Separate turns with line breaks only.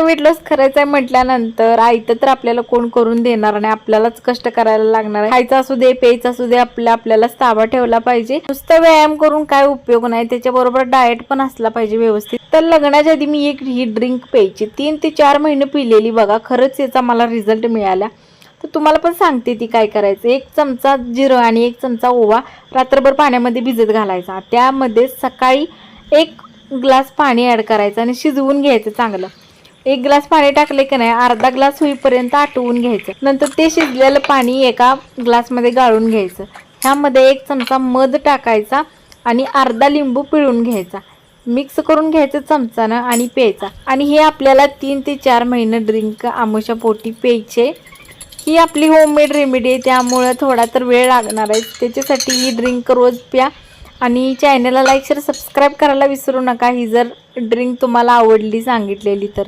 Weight loss करायचं आहे म्हटल्यानंतर आयतं तर आपल्याला कोण करून देणार नाही, आपल्यालाच कष्ट करायला लागणार आहे. खायचं असू दे प्यायचं असू दे आपल्यालाच ताबा ठेवला पाहिजे. नुसतं व्यायाम करून काय उपयोग नाही, त्याच्याबरोबर डाएट पण असला पाहिजे व्यवस्थित. तर लग्नाच्या आधी मी एक ही ड्रिंक प्यायची, 3 ते 4 महिने पिलेली बघा. खरंच याचा मला रिझल्ट मिळाला. तर तुम्हाला पण सांगते ती काय करायचं. 1 चमचा जिरं आणि 1 चमचा ओवा रात्रभर पाण्यामध्ये भिजत घालायचा. त्यामध्ये सकाळी 1 ग्लास पाणी ॲड करायचं आणि शिजवून घ्यायचं चांगलं. 1 ग्लास पाणी टाकले की नाही अर्धा ग्लास होईपर्यंत आटवून घ्यायचं. नंतर ते शिजलेलं पाणी एका ग्लासमध्ये गाळून घ्यायचं. ह्यामध्ये 1 चमचा मध टाकायचा आणि अर्धा लिंबू पिळून घ्यायचा. मिक्स करून घ्यायचं चमचानं आणि प्यायचा. आणि हे आपल्याला 3 ते 4 महिने ड्रिंक आमुषापोटी प्यायचे. ही आपली होममेड रेमेडी आहे, त्यामुळे थोडा तर वेळ लागणार आहे. त्याच्यासाठी ही ड्रिंक रोज प्या आणि चॅनलला लाईक शेअर सबस्क्राईब करायला विसरू नका. ही जर ड्रिंक तुम्हाला आवडली सांगितलेली तर.